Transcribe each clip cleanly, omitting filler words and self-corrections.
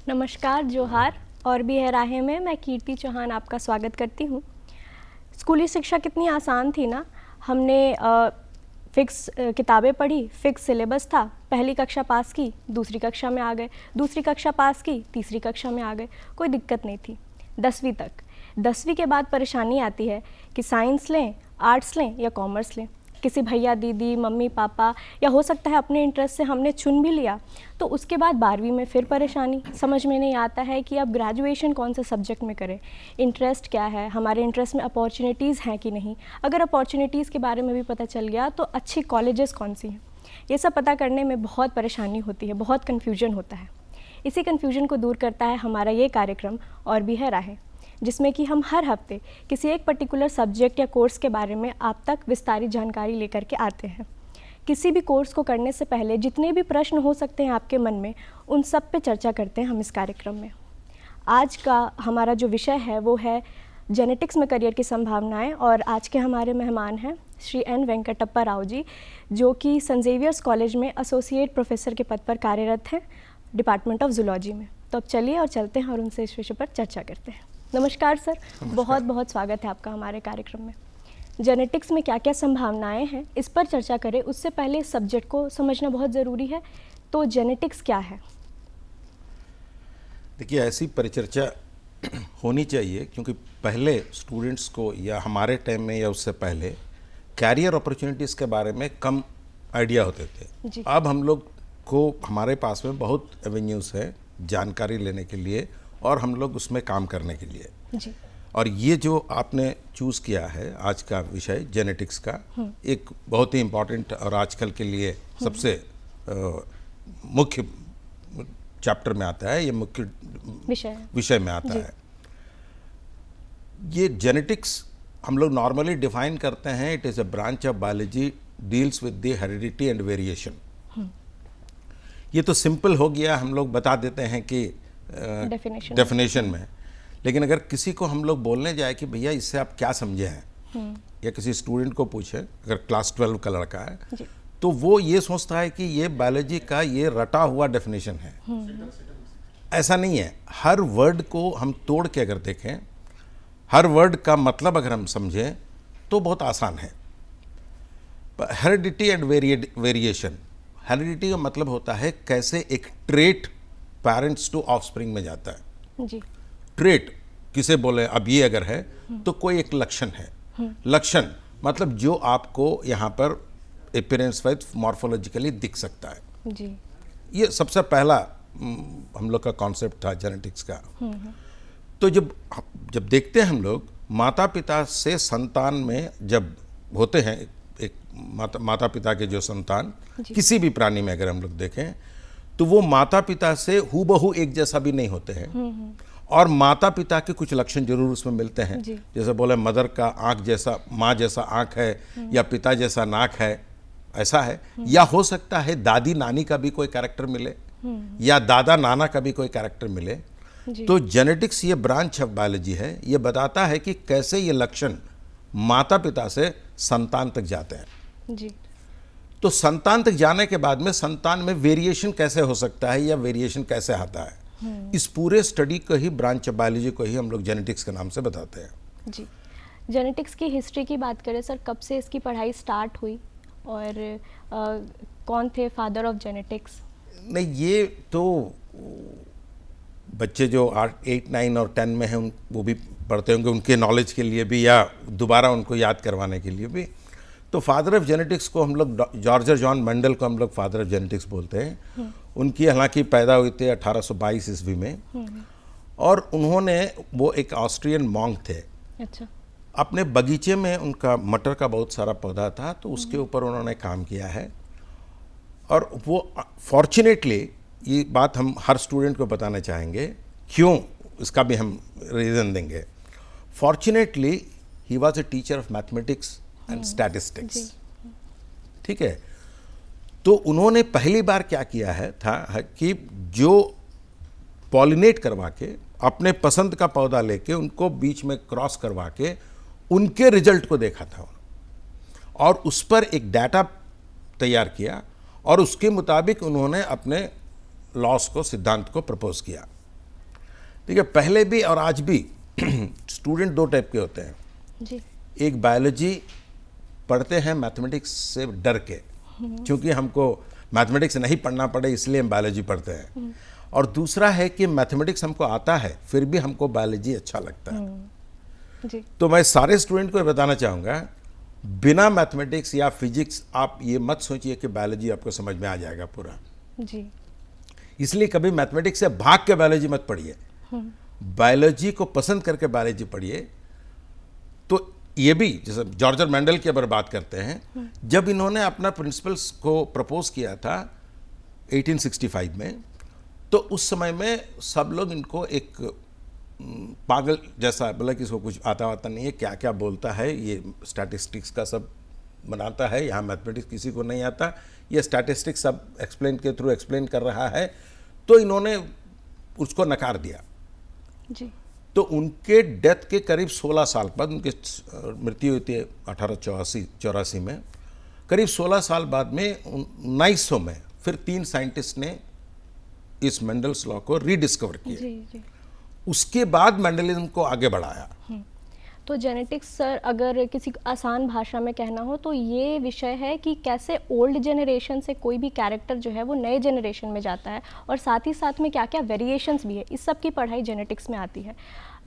नमस्कार, जोहार और भी है राहें में मैं कीर्ति चौहान आपका स्वागत करती हूँ। स्कूली शिक्षा कितनी आसान थी ना। हमने फिक्स किताबें पढ़ी, फिक्स सिलेबस था, पहली कक्षा पास की, दूसरी कक्षा में आ गए, दूसरी कक्षा पास की, तीसरी कक्षा में आ गए, कोई दिक्कत नहीं थी। 10वीं तक, 10वीं के बाद परेशानी आती है कि साइंस लें, आर्ट्स लें या कॉमर्स लें। किसी भैया दीदी मम्मी पापा या हो सकता है अपने इंटरेस्ट से हमने चुन भी लिया, तो उसके बाद 12वीं में फिर परेशानी, समझ में नहीं आता है कि अब ग्रेजुएशन कौन से सब्जेक्ट में करें, इंटरेस्ट क्या है, हमारे इंटरेस्ट में अपॉर्चुनिटीज़ हैं कि नहीं, अगर अपॉर्चुनिटीज़ के बारे में भी पता चल गया तो अच्छी कॉलेजेस कौन सी हैं, ये सब पता करने में बहुत परेशानी होती है, बहुत कन्फ्यूजन होता है। इसी कन्फ्यूजन को दूर करता है हमारा ये कार्यक्रम और भी है राहें, जिसमें कि हम हर हफ्ते किसी एक पर्टिकुलर सब्जेक्ट या कोर्स के बारे में आप तक विस्तारित जानकारी लेकर के आते हैं। किसी भी कोर्स को करने से पहले जितने भी प्रश्न हो सकते हैं आपके मन में, उन सब पे चर्चा करते हैं हम इस कार्यक्रम में। आज का हमारा जो विषय है वो है जेनेटिक्स में करियर की संभावनाएं, और आज के हमारे मेहमान हैं श्री एन वेंकटप्पा राव जी, जो कि सेंट ज़ेवियर्स कॉलेज में एसोसिएट प्रोफेसर के पद पर कार्यरत हैं, डिपार्टमेंट ऑफ जूलॉजी में। तो अब चलिए और चलते हैं और उनसे इस विषय पर चर्चा करते हैं। नमस्कार सर। बहुत बहुत स्वागत है आपका हमारे कार्यक्रम में। जेनेटिक्स में क्या क्या संभावनाएं हैं, इस पर चर्चा करें उससे पहले इस सब्जेक्ट को समझना बहुत ज़रूरी है। तो जेनेटिक्स क्या है? देखिए, ऐसी परिचर्चा होनी चाहिए क्योंकि पहले स्टूडेंट्स को या हमारे टाइम में या उससे पहले कैरियर अपॉर्चुनिटीज़ के बारे में कम आइडिया होते थे। अब हम लोग को हमारे पास में बहुत एवेन्यूज़ है जानकारी लेने के लिए और हम लोग उसमें काम करने के लिए जी। और ये जो आपने चूज़ किया है आज का विषय जेनेटिक्स का, एक बहुत ही इम्पॉर्टेंट और आजकल के लिए सबसे मुख्य चैप्टर में आता है, ये मुख्य विषय में आता है। ये जेनेटिक्स हम लोग नॉर्मली डिफाइन करते हैं, it is a branch of biology deals with the heredity and variation. ये तो सिंपल हो गया, हम लोग बता देते हैं कि डेफिनेशन में, लेकिन अगर किसी को हम लोग बोलने जाए कि भैया इससे आप क्या समझे हैं, या किसी स्टूडेंट को पूछे, अगर क्लास 12 का लड़का है तो वो ये सोचता है कि ये बायोलॉजी का ये रटा हुआ डेफिनेशन है। ऐसा नहीं है। हर वर्ड को हम तोड़ के अगर देखें, हर वर्ड का मतलब अगर हम समझें तो बहुत आसान है। हेरिडिटी एंड वेरिएशन, हेरिडिटी का मतलब होता है कैसे एक ट्रेट पेरेंट्स टू ऑफस्प्रिंग में जाता है। जी। ट्रेट किसे बोले, अब ये अगर है तो कोई एक लक्षण है। लक्षण मतलब जो आपको यहाँ पर अपीयरेंस वाइज मॉर्फोलॉजिकली दिख सकता है। जी। ये सबसे पहला हम लोग का कॉन्सेप्ट था जेनेटिक्स का। तो जब देखते हैं हम लोग माता पिता से संतान में जब होते हैं, एक माता पिता के जो संतान किसी भी प्राणी में अगर हम लोग देखें तो वो माता पिता से हूबहू एक जैसा भी नहीं होते हैं, और माता पिता के कुछ लक्षण जरूर उसमें मिलते हैं। जैसे बोले मदर का आँख जैसा, माँ जैसा आँख है, या पिता जैसा नाक है, ऐसा है। या हो सकता है दादी नानी का भी कोई कैरेक्टर मिले, या दादा नाना का भी कोई कैरेक्टर मिले। तो जेनेटिक्स ये ब्रांच ऑफ बायोलॉजी है, ये बताता है कि कैसे ये लक्षण माता पिता से संतान तक जाते हैं। जी। तो संतान तक जाने के बाद में संतान में वेरिएशन कैसे हो सकता है या वेरिएशन कैसे आता है, इस पूरे स्टडी को ही, ब्रांच ऑफ बायोलॉजी को ही हम लोग जेनेटिक्स के नाम से बताते हैं। जी। जेनेटिक्स की हिस्ट्री की बात करें सर, कब से इसकी पढ़ाई स्टार्ट हुई और कौन थे फादर ऑफ जेनेटिक्स? नहीं, ये तो बच्चे जो 8, 9 और 10 में हैं वो भी पढ़ते होंगे, उनके नॉलेज के लिए भी या दोबारा उनको याद करवाने के लिए भी। तो फादर ऑफ जेनेटिक्स को हम लोग जॉर्ज जॉन मेंडल को हम लोग फादर ऑफ जेनेटिक्स बोलते हैं। उनकी हालांकि पैदा हुई थी 1822 ईस्वी में, और उन्होंने, वो एक ऑस्ट्रियन मॉन्क थे। अच्छा। अपने बगीचे में उनका मटर का बहुत सारा पौधा था, तो उसके ऊपर उन्होंने काम किया है। और वो फॉर्चुनेटली, ये बात हम हर स्टूडेंट को बताना चाहेंगे, क्यों, इसका भी हम रीज़न देंगे। Fortunately he was a teacher of mathematics and statistics. ठीक है। तो उन्होंने पहली बार क्या किया है कि जो पॉलिनेट करवा के अपने पसंद का पौधा लेके उनको बीच में क्रॉस करवा के उनके रिजल्ट को देखा था, और उस पर एक डाटा तैयार किया, और उसके मुताबिक उन्होंने अपने लॉस को, सिद्धांत को प्रपोज किया। देखिए पहले भी और आज भी स्टूडेंट दो टाइप के होते हैं जी। एक बायोलॉजी पढ़ते हैं मैथमेटिक्स से डर के, क्योंकि हमको मैथमेटिक्स नहीं पढ़ना पड़े इसलिए हम बायोलॉजी पढ़ते हैं, और दूसरा है कि मैथमेटिक्स हमको आता है फिर भी हमको बायोलॉजी अच्छा लगता है। जी। तो मैं सारे स्टूडेंट को ये बताना चाहूँगा, बिना मैथमेटिक्स या फिजिक्स आप ये मत सोचिए कि बायोलॉजी आपको समझ में आ जाएगा पूरा। जी। इसलिए कभी मैथमेटिक्स से भाग के बायोलॉजी मत पढ़िए, बायोलॉजी को पसंद करके बायोलॉजी पढ़िए। तो ये भी जैसे जॉर्ज मेंडल की अगर बात करते हैं, जब इन्होंने अपना प्रिंसिपल्स को प्रपोज किया था 1865 में, तो उस समय में सब लोग इनको एक पागल जैसा बोला कि इसको कुछ आता नहीं है, क्या क्या बोलता है, ये स्टैटिस्टिक्स का सब बनाता है, यहाँ मैथमेटिक्स किसी को नहीं आता, ये स्टैटिस्टिक्स सब एक्सप्लेन के थ्रू एक्सप्लेन कर रहा है। तो इन्होंने उसको नकार दिया। जी। तो उनके डेथ के करीब 16 साल बाद, उनकी मृत्यु हुई थी 1884 में, करीब 16 साल बाद में 1900 में फिर 3 साइंटिस्ट ने इस मेंडल्स लॉ को रीडिस्कवर किया। जी, जी। उसके बाद मेंडलिज्म को आगे बढ़ाया। तो जेनेटिक्स सर अगर किसी आसान भाषा में कहना हो तो ये विषय है कि कैसे ओल्ड जनरेशन से कोई भी कैरेक्टर जो है वो नए जनरेशन में जाता है, और साथ ही साथ में क्या क्या वेरिएशंस भी है, इस सब की पढ़ाई जेनेटिक्स में आती है।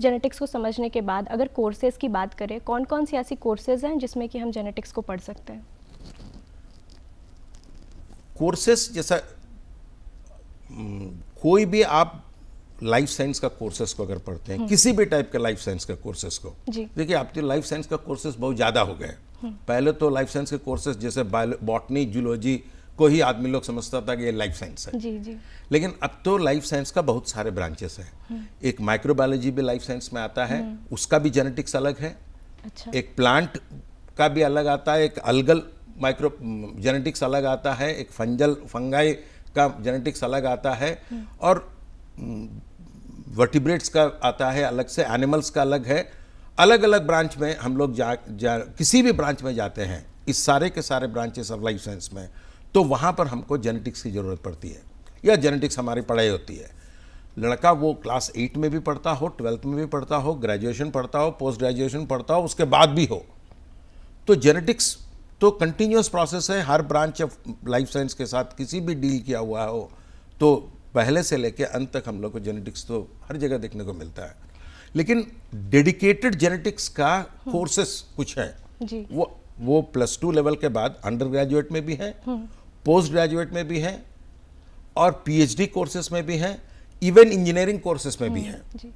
जेनेटिक्स को समझने के बाद अगर कोर्सेज़ की बात करें, कौन कौन सी ऐसी कोर्सेज़ हैं जिसमें कि हम जेनेटिक्स को पढ़ सकते हैं? कोर्सेस जैसा कोई भी आप लाइफ साइंस का कोर्सेस को अगर पढ़ते हैं, किसी भी टाइप के लाइफ साइंस का कोर्सेस को, देखिए आपके लाइफ साइंस का कोर्सेस बहुत ज़्यादा हो गए। पहले तो लाइफ साइंस के कोर्सेस जैसे बॉटनी, जूलॉजी को ही आदमी लोग समझता था कि ये लाइफ साइंस है। जी, जी। लेकिन अब तो लाइफ साइंस का बहुत सारे ब्रांचेस हैं। एक माइक्रोबायोलॉजी भी लाइफ साइंस में आता है, उसका भी जेनेटिक्स अलग है। अच्छा। एक प्लांट का भी अलग आता है, एक अलगल माइक्रो जेनेटिक्स अलग आता है, एक फंगाई का जेनेटिक्स अलग आता है, और वर्टिब्रेट्स का आता है अलग से, एनिमल्स का अलग है। अलग अलग ब्रांच में हम लोग किसी भी ब्रांच में जाते हैं, इस सारे के सारे ब्रांचेस ऑफ लाइफ साइंस में, तो वहाँ पर हमको जेनेटिक्स की ज़रूरत पड़ती है, या जेनेटिक्स हमारी पढ़ाई होती है। लड़का वो क्लास 8 में भी पढ़ता हो, 12th में भी पढ़ता हो, ग्रेजुएशन पढ़ता हो, पोस्ट ग्रेजुएशन पढ़ता हो, उसके बाद भी हो, तो जेनेटिक्स तो कंटिन्यूस प्रोसेस है। हर ब्रांच ऑफ लाइफ साइंस के साथ किसी भी डील किया हुआ हो, तो पहले से लेके अंत तक हम लोग को जेनेटिक्स तो हर जगह देखने को मिलता है। लेकिन डेडिकेटेड जेनेटिक्स का कोर्सेस कुछ है जी। वो +2 लेवल के बाद अंडर ग्रेजुएट में भी है, पोस्ट ग्रेजुएट में भी है, और PhD कोर्सेस में भी है, इवन इंजीनियरिंग कोर्सेस में भी है। जी।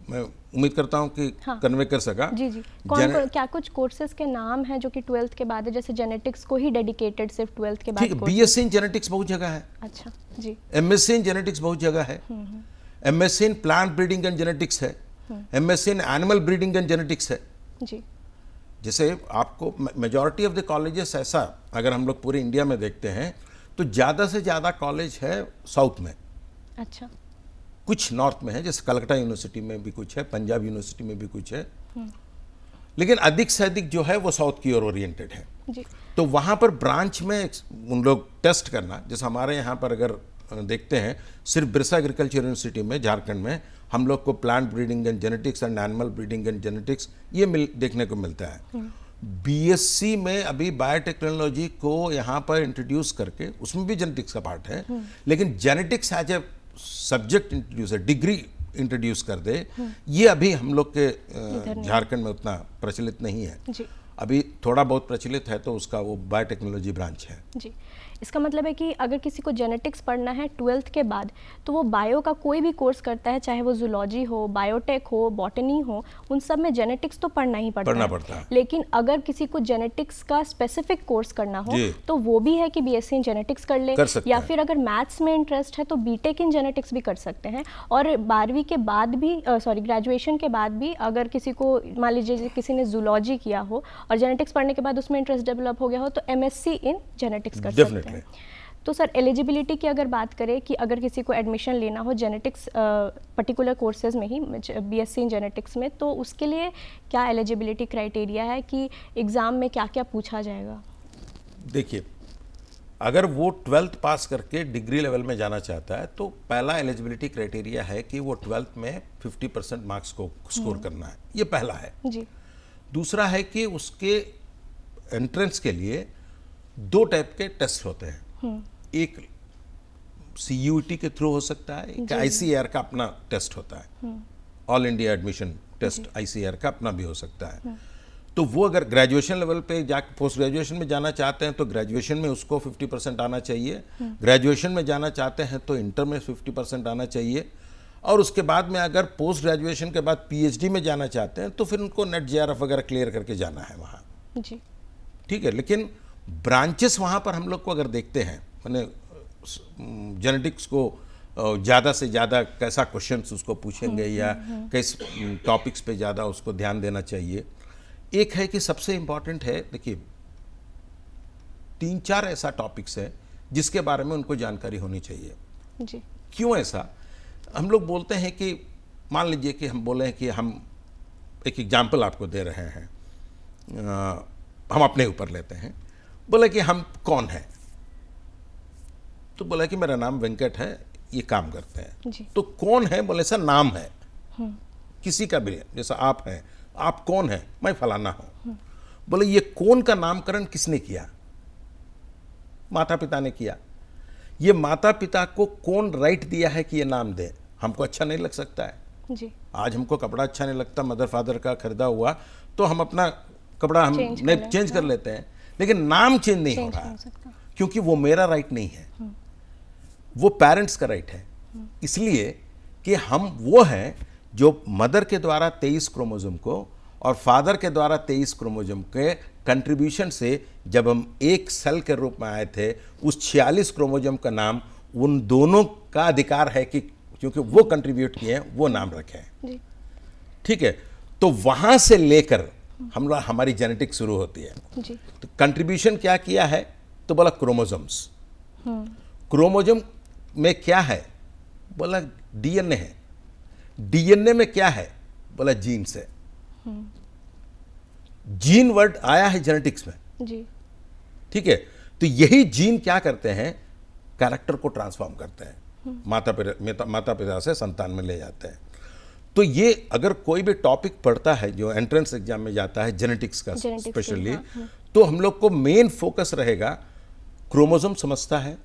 मैं उम्मीद करता हूं कि कन्वे कर सका। जी, जी। क्या कुछ कोर्सेज के नाम हैं जो कि 12th के बाद है, जैसे जेनेटिक्स को ही डेडिकेटेड सिर्फ 12th के बाद? ठीक है, BSc इन जेनेटिक्स बहुत जगह है। अच्छा। जी। MSc इन जेनेटिक्स बहुत जगह है। MSc in plant breeding and genetics है। MSc in animal breeding and genetics है। जी। जैसे आपको मेजॉरिटी ऑफ द कॉलेजेस, ऐसा अगर हम लोग पूरे इंडिया में देखते हैं तो ज़्यादा से ज़्यादा कॉलेज है साउथ में। अच्छा। कुछ नॉर्थ में है, जैसे कलकत्ता यूनिवर्सिटी में भी कुछ है, पंजाब यूनिवर्सिटी में भी कुछ है, लेकिन अधिक से अधिक जो है वो साउथ की ओर ओरिएंटेड है। जी। तो वहाँ पर ब्रांच में उन लोग टेस्ट करना, जैसे हमारे यहाँ पर अगर देखते हैं, सिर्फ बिरसा एग्रीकल्चर यूनिवर्सिटी में झारखंड में हम लोग को plant breeding and genetics and animal breeding and genetics ये देखने को मिलता है। BSc में अभी बायोटेक्नोलॉजी को यहाँ पर इंट्रोड्यूस करके, उसमें भी जेनेटिक्स का पार्ट है, लेकिन genetics as a subject introduce है, डिग्री इंट्रोड्यूस कर दे, ये अभी हम लोग के झारखंड में उतना प्रचलित नहीं है। जी। अभी थोड़ा बहुत प्रचलित है, तो उसका वो बायोटेक्नोलॉजी ब्रांच है। जी। इसका मतलब है कि अगर किसी को जेनेटिक्स पढ़ना है 12th के बाद, तो वो बायो का कोई भी कोर्स करता है, चाहे वो जूलॉजी हो, बायोटेक हो, बॉटनी हो, उन सब में जेनेटिक्स तो पढ़ना ही पड़ता है। लेकिन अगर किसी को जेनेटिक्स का स्पेसिफिक कोर्स करना हो तो वो भी है कि BSc इन जेनेटिक्स कर ले, या फिर अगर मैथ्स में इंटरेस्ट है तो BTech इन जेनेटिक्स भी कर सकते हैं। और 12वीं के बाद भी ग्रेजुएशन के बाद भी अगर किसी को, मान लीजिए किसी ने जूलॉजी किया हो और जेनेटिक्स पढ़ने के बाद उसमें इंटरेस्ट डेवलप हो गया हो, तो MSc इन जेनेटिक्स कर सकते हैं। तो सर एलिजिबिलिटी की अगर बात करें कि अगर किसी को एडमिशन लेना हो जेनेटिक्स पर्टिकुलर कोर्सेज में ही, BSc इन जेनेटिक्स में, तो उसके लिए क्या एलिजिबिलिटी क्राइटेरिया है कि एग्ज़ाम में क्या क्या पूछा जाएगा? देखिए, अगर वो 12th पास करके डिग्री लेवल में जाना चाहता है तो पहला एलिजिबिलिटी क्राइटेरिया है कि वो 12th में 50% मार्क्स को स्कोर करना है, ये पहला है जी। दूसरा है कि उसके एंट्रेंस के लिए 2 टाइप के टेस्ट होते हैं। एक CUET के थ्रू हो सकता है, एक ICAR का अपना टेस्ट होता है, all India admission test ICAR का अपना भी हो सकता है। तो वो अगर ग्रेजुएशन लेवल पे जाकर पोस्ट ग्रेजुएशन में जाना चाहते हैं तो ग्रेजुएशन में उसको 50% आना चाहिए, ग्रेजुएशन में जाना चाहते हैं तो इंटर में 50% आना चाहिए, और उसके बाद में अगर पोस्ट ग्रेजुएशन के बाद PhD में जाना चाहते हैं तो फिर उनको नेट JRF वगैरह क्लियर करके जाना है वहाँ जी। ठीक है। लेकिन ब्रांचेस वहाँ पर हम लोग को अगर देखते हैं, मैंने जेनेटिक्स को ज़्यादा से ज़्यादा कैसा क्वेश्चंस उसको पूछेंगे या किस टॉपिक्स पे ज़्यादा उसको ध्यान देना चाहिए। एक है कि सबसे इम्पॉर्टेंट है, देखिए 3-4 ऐसा टॉपिक्स है जिसके बारे में उनको जानकारी होनी चाहिए जी। क्यों ऐसा? हम लोग बोलते हैं कि मान लीजिए कि हम बोले हैं कि हम एक एग्जाम्पल आपको दे रहे हैं, हम अपने ऊपर लेते हैं, बोले कि हम कौन हैं, तो बोला कि मेरा नाम वेंकट है, ये काम करते हैं जी। तो कौन है? बोले सर नाम है, किसी का भी, जैसा आप हैं, आप कौन है? मैं फलाना हूं। बोले ये कौन का नामकरण किसने किया? माता पिता ने किया। ये माता पिता को कौन राइट दिया है कि ये नाम दे? हमको अच्छा नहीं लग सकता है जी। आज हमको कपड़ा अच्छा नहीं लगता, मदर फादर का खरीदा हुआ, तो हम अपना कपड़ा हम चेंज कर लेते हैं, लेकिन नाम चेंज नहीं हो रहा क्योंकि वो मेरा राइट नहीं है, वो पेरेंट्स का राइट है। इसलिए कि हम वो हैं जो मदर के द्वारा 23 क्रोमोसोम को और फादर के द्वारा 23 क्रोमोसोम के कंट्रीब्यूशन से जब हम एक सेल के रूप में आए थे, उस 46 क्रोमोसोम का नाम उन दोनों का अधिकार है कि क्योंकि वो कंट्रीब्यूट किए हैं वो नाम रखे हैं। ठीक है, तो वहां से लेकर हम लोग हमारी जेनेटिक्स शुरू होती है जी। तो कंट्रीब्यूशन क्या किया है? तो बोला क्रोमोसोम्स। क्रोमोसोम में क्या है? बोला DNA है। DNA में क्या है? बोला जीन्स है। जीन वर्ड आया है जेनेटिक्स में जी। ठीक है, तो यही जीन क्या करते हैं? कैरेक्टर को ट्रांसफॉर्म करते हैं, माता पिता से संतान में ले जाते हैं। तो ये अगर कोई भी टॉपिक पढ़ता है जो एंट्रेंस एग्जाम में जाता है जेनेटिक्स का स्पेशली, तो हम लोग को मेन फोकस रहेगा क्रोमोसोम समझता है,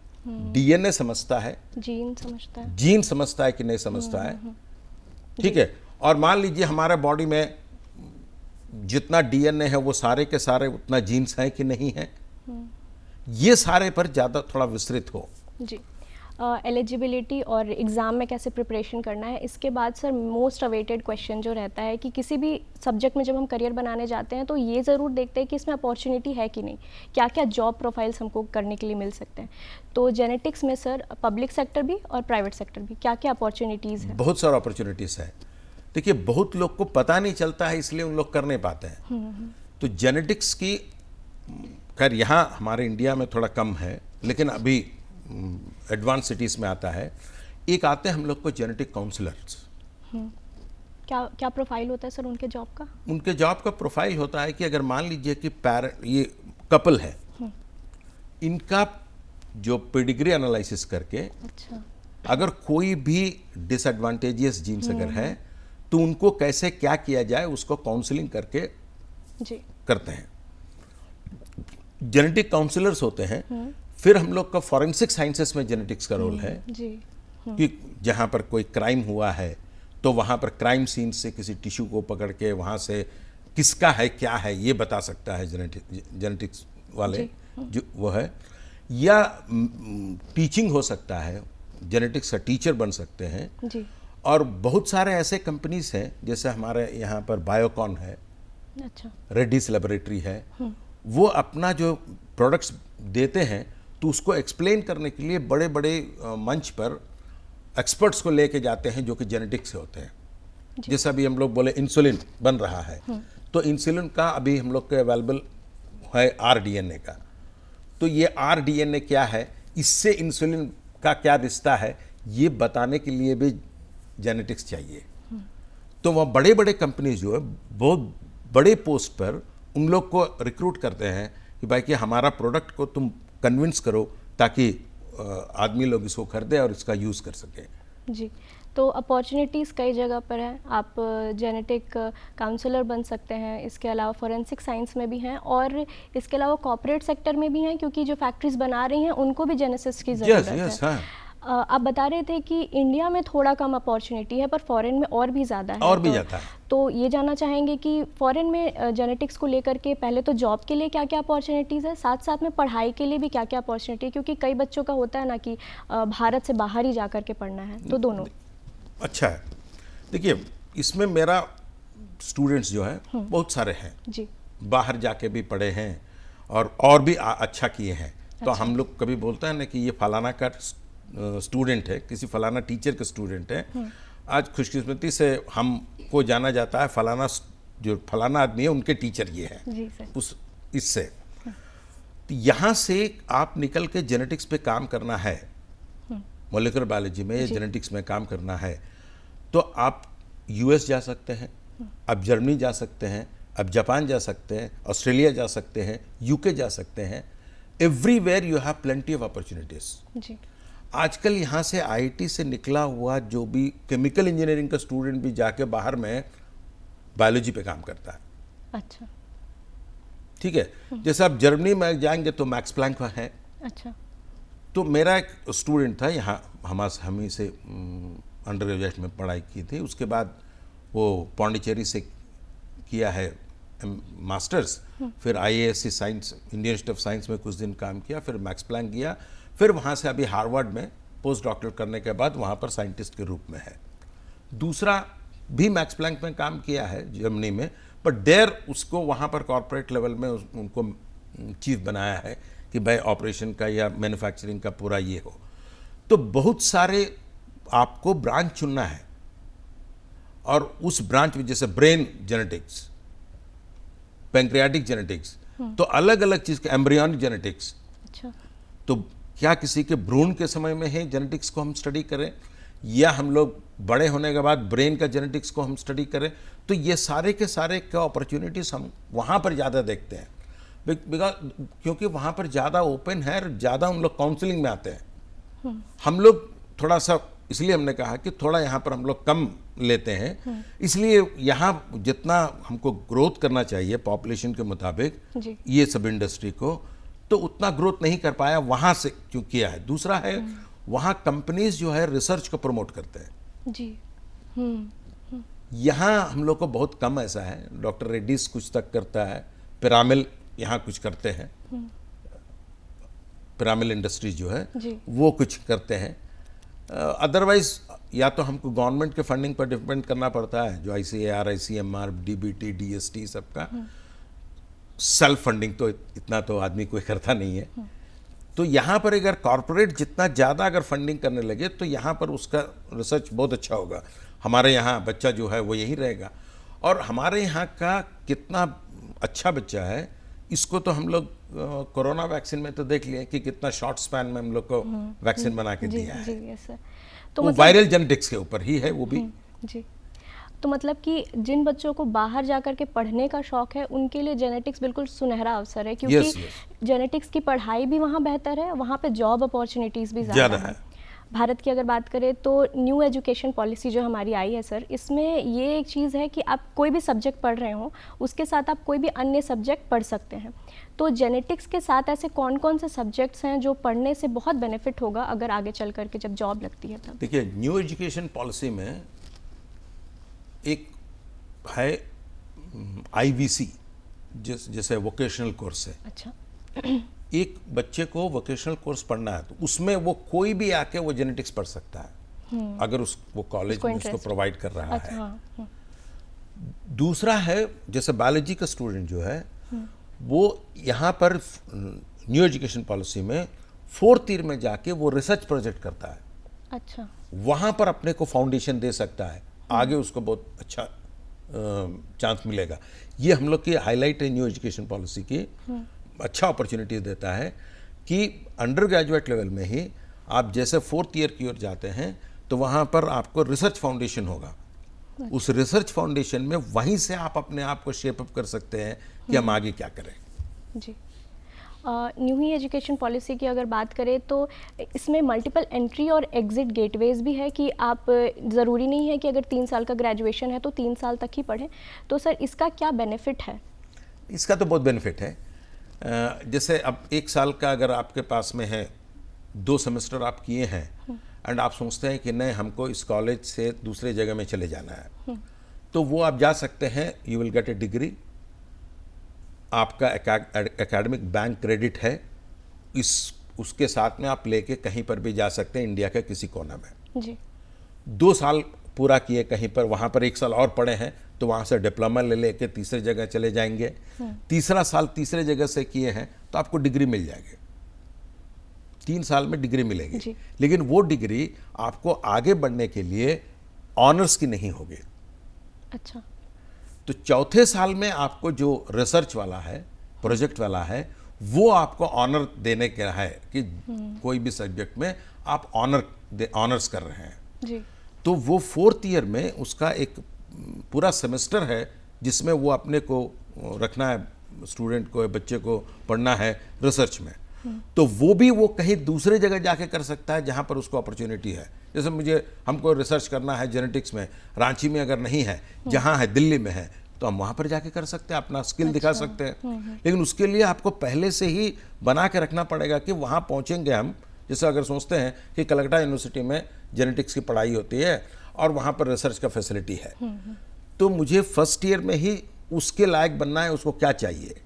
DNA समझता है, जीन समझता है कि नहीं समझता है। ठीक है, और मान लीजिए हमारे बॉडी में जितना DNA है वो सारे के सारे उतना जीन्स है कि नहीं है, ये सारे पर ज़्यादा थोड़ा विस्तृत हो। जी। एलिजिबिलिटी और एग्ज़ाम में कैसे प्रिपरेशन करना है, इसके बाद सर मोस्ट अवेटेड क्वेश्चन जो रहता है कि किसी भी सब्जेक्ट में जब हम करियर बनाने जाते हैं तो ये ज़रूर देखते हैं कि इसमें अपॉर्चुनिटी है कि नहीं, क्या क्या जॉब प्रोफाइल्स हमको करने के लिए मिल सकते हैं। तो जेनेटिक्स में सर पब्लिक सेक्टर भी और प्राइवेट सेक्टर भी क्या क्या अपॉर्चुनिटीज़ है? बहुत सारा अपॉर्चुनिटीज़ है। देखिए बहुत लोग को पता नहीं चलता है इसलिए उन लोग कर नहीं पाते हैं। तो जेनेटिक्स की खैर यहाँ हमारे इंडिया में थोड़ा कम है, लेकिन अभी एडवांस सिटीज़ में आता है। एक आते हैं हम लोग को जेनेटिक काउंसलर्स। क्या प्रोफाइल होता है सर उनके जॉब का? उनके जॉब का प्रोफाइल होता है कि अगर मान लीजिए कि ये कपल है, इनका जो पेडिग्री एनालिसिस करके अच्छा, अगर कोई भी डिसएडवांटेजियस जीन्स अगर है तो उनको कैसे क्या किया जाए उसको काउंसलिंग करके जी करते हैं। जेनेटिक काउंसलर्स होते हैं। फिर हम लोग का फॉरेंसिक साइंसेस में जेनेटिक्स का रोल है जी। कि जहाँ पर कोई क्राइम हुआ है तो वहाँ पर क्राइम सीन से किसी टिश्यू को पकड़ के वहाँ से किसका है क्या है ये बता सकता है जेनेटिक्स वाले जो वो है, या टीचिंग हो सकता है, जेनेटिक्स का टीचर बन सकते हैं जी। और बहुत सारे ऐसे कंपनीज हैं जैसे हमारे यहाँ पर बायोकॉन है, अच्छा, रेड्डीज लेबोरेटरी है, वो अपना जो प्रोडक्ट्स देते हैं तो उसको एक्सप्लेन करने के लिए बड़े बड़े मंच पर एक्सपर्ट्स को लेके जाते हैं जो कि जेनेटिक्स से होते हैं। जैसा अभी हम लोग बोले इंसुलिन बन रहा है तो इंसुलिन का अभी हम लोग के अवेलेबल है rDNA का, तो ये rDNA क्या है, इससे इंसुलिन का क्या रिश्ता है, ये बताने के लिए भी जेनेटिक्स चाहिए। तो वह बड़े बड़े कंपनीज जो है बहुत बड़े पोस्ट पर उन लोग को रिक्रूट करते हैं कि भाई कि हमारा प्रोडक्ट को तुम कन्विंस करो ताकि आदमी लोग इसको खरीदे और इसका यूज़ कर सकें। जी, तो अपॉर्चुनिटीज़ कई जगह पर हैं। आप जेनेटिक काउंसलर बन सकते हैं, इसके अलावा फॉरेंसिक साइंस में भी हैं और इसके अलावा कॉर्पोरेट सेक्टर में भी हैं, क्योंकि जो फैक्ट्रीज़ बना रही हैं उनको भी जेनेसिस की ज़रूरत है। हाँ। आप बता रहे थे कि इंडिया में थोड़ा कम अपॉर्चुनिटी है पर फॉरेन में और भी ज़्यादा है। और भी ज़्यादा है। तो ये जानना चाहेंगे कि फॉरेन में जेनेटिक्स को लेकर के पहले तो जॉब के लिए क्या क्या अपॉर्चुनिटीज़ है, साथ साथ में पढ़ाई के लिए भी क्या क्या अपॉर्चुनिटी है, क्योंकि कई बच्चों का होता है ना कि भारत से बाहर ही जा कर के पढ़ना है, तो दोनों। अच्छा है, देखिए इसमें मेरा स्टूडेंट्स जो है बहुत सारे हैं जी, बाहर जाके भी पढ़े हैं और भी अच्छा किए हैं। तो अच्छा। हम लोग कभी बोलते हैं ना कि ये फलाना का स्टूडेंट है, किसी फलाना टीचर का स्टूडेंट है। आज खुशकिस्मती से हमको जाना जाता है फलाना जो फलाना आदमी है उनके टीचर ये है। जी सर। उस इससे तो यहाँ से आप निकल के जेनेटिक्स पे काम करना है, मॉलिक्यूलर बायोलॉजी में या जेनेटिक्स में काम करना है, तो आप यूएस जा सकते हैं, आप जर्मनी जा सकते हैं, आप जापान जा सकते हैं, ऑस्ट्रेलिया जा सकते हैं, यूके जा सकते हैं। Everywhere you have plenty of opportunities. जी, आजकल यहाँ से आईआईटी से निकला हुआ जो भी केमिकल इंजीनियरिंग का स्टूडेंट भी जाके बाहर में बायोलॉजी पे काम करता है। अच्छा, ठीक है, जैसे आप जर्मनी में जाएंगे तो मैक्स प्लैंक है। अच्छा, तो मेरा एक स्टूडेंट था यहाँ, हम ही से अंडर ग्रेजुएट में पढ़ाई की थी, उसके बाद वो पौंडीचेरी से किया है मास्टर्स, फिर IASC science Indian Institute of Science में कुछ दिन काम किया, फिर मैक्स प्लैंक किया, फिर वहाँ से अभी हार्वर्ड में पोस्ट डॉक्टरेट करने के बाद वहाँ पर साइंटिस्ट के रूप में है। दूसरा भी मैक्स प्लैंक में काम किया है जर्मनी में, बट देर उसको वहाँ पर कॉर्पोरेट लेवल में उनको चीफ बनाया है कि भाई ऑपरेशन का या मैन्युफैक्चरिंग का पूरा ये हो। तो बहुत सारे आपको ब्रांच चुनना है और उस ब्रांच में जैसे ब्रेन जेनेटिक्स, पैंक्रियाटिक जेनेटिक्स, तो अलग अलग चीज़ के एम्ब्रियॉनिक जेनेटिक्स। अच्छा, तो क्या किसी के भ्रूण के समय में है जेनेटिक्स को हम स्टडी करें, या हम लोग बड़े होने के बाद ब्रेन का जेनेटिक्स को हम स्टडी करें? तो ये सारे के सारे का अपॉर्चुनिटीज़ हम वहाँ पर ज़्यादा देखते हैं, बिकॉज क्योंकि वहाँ पर ज़्यादा ओपन है और ज़्यादा हम लोग काउंसलिंग में आते हैं। हम लोग थोड़ा सा, इसलिए हमने कहा कि थोड़ा यहाँ पर हम लोग कम लेते हैं, इसलिए यहाँ जितना हमको ग्रोथ करना चाहिए पॉपुलेशन के मुताबिक जी, ये सब इंडस्ट्री को, तो उतना ग्रोथ नहीं कर पाया वहाँ से क्यों किया है। दूसरा है वहाँ कंपनीज जो है रिसर्च को प्रमोट करते हैं। जी, यहाँ हम लोग को बहुत कम ऐसा है। डॉक्टर रेड्डीज कुछ तक करता है, पिरामिल यहाँ कुछ करते हैं, पिरामिल इंडस्ट्रीज जो है जी, वो कुछ करते हैं। अदरवाइज या तो हमको गवर्नमेंट के फंडिंग पर डिपेंड करना पड़ता है, जो आईसीएआर, आईसीएमआर, डीबीटी, डीएसटी सबका सेल्फ फंडिंग तो इतना तो आदमी कोई करता नहीं है। तो यहाँ पर अगर कॉरपोरेट जितना ज़्यादा अगर फंडिंग करने लगे तो यहाँ पर उसका रिसर्च बहुत अच्छा होगा। हमारे यहाँ बच्चा जो है वो यहीं रहेगा, और हमारे यहाँ का कितना अच्छा बच्चा है इसको तो हम लोग कोरोना वैक्सीन में तो देख लिए कि कितना शॉर्ट स्पैन में हम लोग को वैक्सीन बना के दिया है। जी, यस सर। तो वो वायरल जेनेटिक्स के ऊपर ही है वो भी। जी, तो मतलब कि जिन बच्चों को बाहर जाकर के पढ़ने का शौक है उनके लिए जेनेटिक्स बिल्कुल सुनहरा अवसर है, क्योंकि जेनेटिक्स की पढ़ाई भी वहाँ बेहतर है, वहाँ पे जॉब अपॉर्चुनिटीज़ भी ज़्यादा है। भारत की अगर बात करें तो न्यू एजुकेशन पॉलिसी जो हमारी आई है सर, इसमें ये एक चीज़ है कि आप कोई भी सब्जेक्ट पढ़ रहे हो उसके साथ आप कोई भी अन्य सब्जेक्ट पढ़ सकते हैं। तो जेनेटिक्स के साथ ऐसे कौन कौन से सब्जेक्ट्स हैं जो पढ़ने से बहुत बेनिफिट होगा अगर आगे चल करके जब जॉब लगती है तब? देखिए, न्यू एजुकेशन पॉलिसी में एक है आईवीसी, जैसे वोकेशनल कोर्स है। अच्छा, एक बच्चे को वोकेशनल कोर्स पढ़ना है तो उसमें वो कोई भी आके वो जेनेटिक्स पढ़ सकता है, अगर वो कॉलेज में उसको प्रोवाइड कर रहा है। हाँ, दूसरा है जैसे बायोलॉजी का स्टूडेंट जो है वो यहाँ पर न्यू एजुकेशन पॉलिसी में 4th ईयर में जाके वो रिसर्च प्रोजेक्ट करता है। अच्छा, वहाँ पर अपने को फाउंडेशन दे सकता है, आगे उसको बहुत अच्छा चांस मिलेगा। ये हम लोग की हाईलाइट है न्यू एजुकेशन पॉलिसी की। अच्छा अपॉर्चुनिटीज देता है कि अंडर ग्रेजुएट लेवल में ही आप जैसे 4th ईयर की ओर जाते हैं तो वहाँ पर आपको रिसर्च फाउंडेशन होगा। उस रिसर्च फाउंडेशन में वहीं से आप अपने आप को शेप अप कर सकते हैं कि हम आगे क्या करें। जी, न्यू ही एजुकेशन पॉलिसी की अगर बात करें तो इसमें मल्टीपल एंट्री और एग्ज़िट गेटवेज भी है कि आप ज़रूरी नहीं है कि अगर 3 साल का ग्रेजुएशन है तो 3 साल तक ही पढ़ें। तो सर इसका क्या बेनिफिट है? इसका तो बहुत बेनिफिट है। जैसे अब 1 साल का अगर आपके पास में है, 2 सेमेस्टर आप किए हैं एंड आप सोचते हैं कि नहीं हमको इस कॉलेज से दूसरे जगह में चले जाना है, तो वो आप जा सकते हैं। You will get A degree, आपका एकेडमिक बैंक क्रेडिट है, उसके साथ में आप लेके कहीं पर भी जा सकते हैं इंडिया के किसी कोना में जी। 2 साल पूरा किए कहीं पर, वहाँ पर 1 साल और पढ़े हैं तो वहाँ से डिप्लोमा ले लेके तीसरे जगह चले जाएंगे। तीसरा साल तीसरे जगह से किए हैं तो आपको डिग्री मिल जाएगी, 3 साल में डिग्री मिलेगी। लेकिन वो डिग्री आपको आगे बढ़ने के लिए ऑनर्स की नहीं होगी। अच्छा। तो चौथे साल में आपको जो रिसर्च वाला है, प्रोजेक्ट वाला है, वो आपको ऑनर देने का है कि कोई भी सब्जेक्ट में आप ऑनर्स कर रहे हैं जी। तो वो 4th ईयर में उसका एक पूरा सेमेस्टर है जिसमें वो अपने को रखना है, स्टूडेंट को, बच्चे को पढ़ना है रिसर्च में। तो वो कहीं दूसरे जगह जाके कर सकता है जहाँ पर उसको अपॉर्चुनिटी है। जैसे हमको रिसर्च करना है जेनेटिक्स में, रांची में अगर नहीं है, जहाँ है दिल्ली में है, तो हम वहाँ पर जाके कर सकते हैं, अपना स्किल दिखा सकते हैं। लेकिन उसके लिए आपको पहले से ही बना के रखना पड़ेगा कि वहाँ पहुँचेंगे हम। जैसे अगर सोचते हैं कि कलकत्ता यूनिवर्सिटी में जेनेटिक्स की पढ़ाई होती है और वहाँ पर रिसर्च का फैसिलिटी है, तो मुझे फर्स्ट ईयर में ही उसके लायक बनना है, उसको क्या चाहिए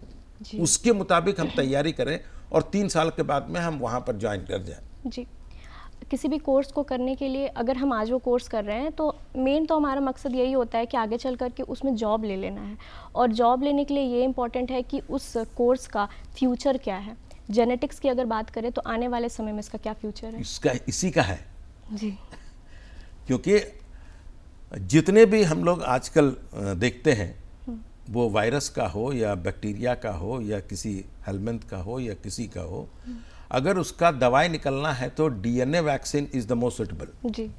उसके मुताबिक हम तैयारी करें और 3 साल के बाद में हम वहाँ पर ज्वाइन कर जाएं। जी। किसी भी कोर्स को करने के लिए अगर हम आज वो कोर्स कर रहे हैं तो मेन तो हमारा मकसद यही होता है कि आगे चल कर के उसमें जॉब ले लेना है, और जॉब लेने के लिए ये इम्पॉर्टेंट है कि उस कोर्स का फ्यूचर क्या है। जेनेटिक्स की अगर बात करें तो आने वाले समय में इसका क्या फ्यूचर है? इसका इसी का है जी। क्योंकि जितने भी हम लोग आजकल देखते हैं, वो वायरस का हो या बैक्टीरिया का हो या किसी हेलमेंथ का हो या किसी का हो, अगर उसका दवाई निकलना है तो DNA vaccine is the most suitable. जी।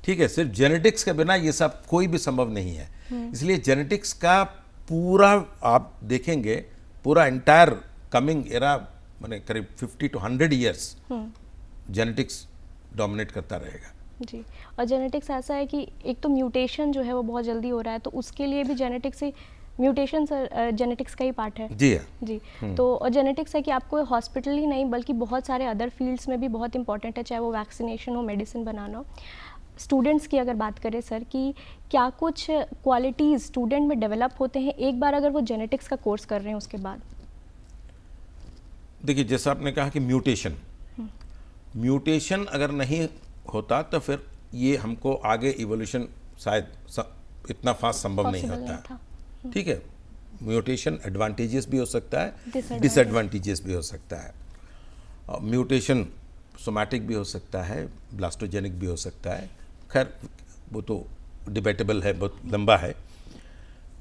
ठीक है, सिर्फ जेनेटिक्स के बिना ये सब कोई भी संभव नहीं है। इसलिए जेनेटिक्स का पूरा आप देखेंगे, पूरा एंटायर कमिंग एरा माने करीब 50 to 100 ईयर्स जेनेटिक्स डोमिनेट करता रहेगा। जी। और जेनेटिक्स ऐसा है कि एक तो म्यूटेशन जो है वो बहुत जल्दी हो रहा है, तो उसके लिए भी जेनेटिक्स ही, म्यूटेशन जेनेटिक्स का ही पार्ट है। जी हाँ। जी। तो और जेनेटिक्स है कि आपको हॉस्पिटल ही नहीं बल्कि बहुत सारे अदर फील्ड्स में भी बहुत इंपॉर्टेंट है, चाहे वो वैक्सीनेशन हो, मेडिसिन बनाना हो। स्टूडेंट्स की अगर बात करें सर कि क्या कुछ क्वालिटीज़ स्टूडेंट में डेवलप होते हैं एक बार अगर वो जेनेटिक्स का कोर्स कर रहे हैं उसके बाद? देखिए, जैसा आपने कहा कि म्यूटेशन अगर नहीं होता तो फिर ये हमको आगे इवोल्यूशन शायद इतना फास्ट संभव नहीं होता। ठीक है, म्यूटेशन एडवांटेजेस भी हो सकता है, डिसएडवांटेजेस भी हो सकता है। म्यूटेशन सोमैटिक भी हो सकता है, ब्लास्टोजेनिक भी हो सकता है, खैर वो तो डिबेटेबल है, बहुत लंबा है।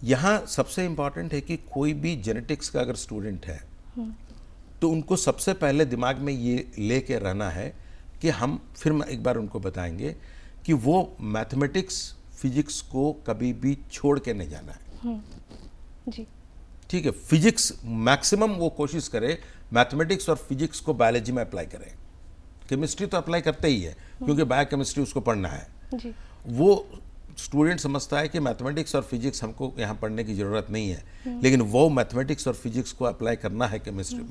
यहाँ सबसे इम्पॉर्टेंट है कि कोई भी जेनेटिक्स का अगर स्टूडेंट है तो उनको सबसे पहले दिमाग में ये लेके रहना है कि हम फिर एक बार उनको बताएंगे कि वो मैथमेटिक्स फिजिक्स को कभी भी छोड़ के नहीं जाना है। जी। ठीक है, फिजिक्स मैक्सिमम वो कोशिश करे मैथमेटिक्स और फिजिक्स को बायोलॉजी में अप्लाई करें। केमिस्ट्री तो अप्लाई करते ही है क्योंकि बायोकेमिस्ट्री उसको पढ़ना है। जी। वो स्टूडेंट समझता है कि मैथमेटिक्स और फिजिक्स हमको यहाँ पढ़ने की ज़रूरत नहीं है, लेकिन वो मैथमेटिक्स और फिजिक्स को अप्लाई करना है केमिस्ट्री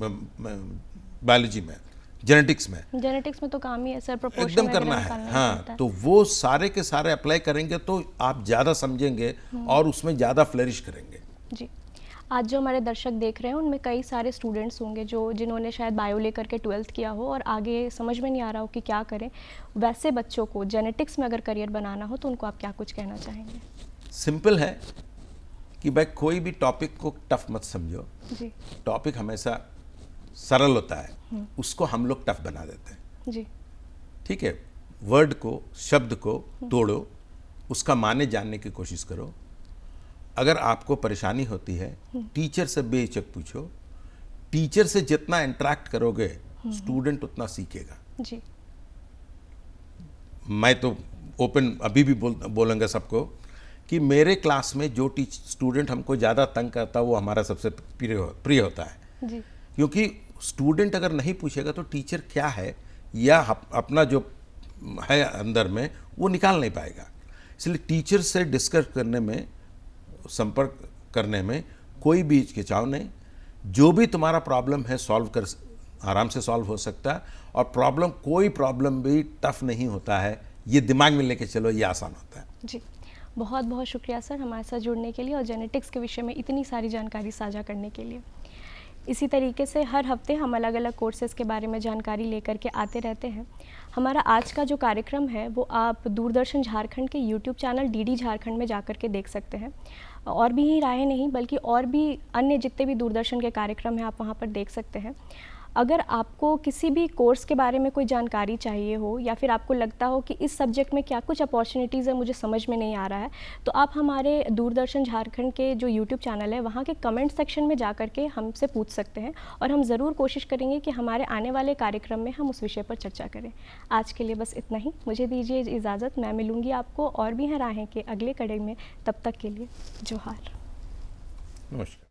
बायोलॉजी में, जेनेटिक्स में तो काम ही है सर, प्रोपोर्शन एकदम करना है। हाँ, तो वो सारे के सारे अप्लाई करेंगे तो आप ज़्यादा समझेंगे और उसमें ज़्यादा फ्लरिश करेंगे। जी। आज जो हमारे दर्शक देख रहे हैं उनमें कई सारे स्टूडेंट्स होंगे जिन्होंने शायद बायो लेकर के 12th किया हो और आगे समझ में नहीं आ रहा हो कि क्या करें। वैसे बच्चों को जेनेटिक्स में अगर करियर बनाना हो तो उनको आप क्या कुछ कहना चाहेंगे? सिंपल है कि भाई कोई भी टॉपिक को टफ मत समझो। जी। टॉपिक हमेशा सरल होता है, उसको हम लोग टफ बना देते हैं। जी। ठीक है, वर्ड को, शब्द को तोड़ो, उसका माने जानने की कोशिश करो। अगर आपको परेशानी होती है टीचर से बेहिचक पूछो। टीचर से जितना इंटरेक्ट करोगे स्टूडेंट उतना सीखेगा। जी। मैं तो ओपन अभी भी बोलूँगा सबको कि मेरे क्लास में जो स्टूडेंट हमको ज़्यादा तंग करता है वो हमारा सबसे प्रिय होता है। जी। क्योंकि स्टूडेंट अगर नहीं पूछेगा तो टीचर क्या है या अपना जो है अंदर में वो निकाल नहीं पाएगा। इसलिए टीचर से डिस्कस करने में, संपर्क करने में कोई भी हिचकिचाव नहीं। जो भी तुम्हारा प्रॉब्लम है आराम से सॉल्व हो सकता है, और कोई प्रॉब्लम भी टफ नहीं होता है, ये दिमाग में लेके चलो, ये आसान होता है। जी, बहुत बहुत शुक्रिया सर हमारे साथ जुड़ने के लिए और जेनेटिक्स के विषय में इतनी सारी जानकारी साझा करने के लिए। इसी तरीके से हर हफ्ते हम अलग अलग कोर्सेज़ के बारे में जानकारी लेकर के आते रहते हैं। हमारा आज का जो कार्यक्रम है वो आप दूरदर्शन झारखंड के यूट्यूब चैनल डीडी झारखंड में जाकर के देख सकते हैं। और भी ही राहें नहीं बल्कि और भी अन्य जितने भी दूरदर्शन के कार्यक्रम हैं आप वहाँ पर देख सकते हैं। अगर आपको किसी भी कोर्स के बारे में कोई जानकारी चाहिए हो या फिर आपको लगता हो कि इस सब्जेक्ट में क्या कुछ अपॉर्चुनिटीज़ है मुझे समझ में नहीं आ रहा है, तो आप हमारे दूरदर्शन झारखंड के जो यूट्यूब चैनल है वहाँ के कमेंट सेक्शन में जा कर के हमसे पूछ सकते हैं और हम ज़रूर कोशिश करेंगे कि हमारे आने वाले कार्यक्रम में हम उस विषय पर चर्चा करें। आज के लिए बस इतना ही, मुझे दीजिए इजाज़त। मैं मिलूँगी आपको और भी हैं राहें के अगले कड़ी में। तब तक के लिए जोहार। नमस्कार।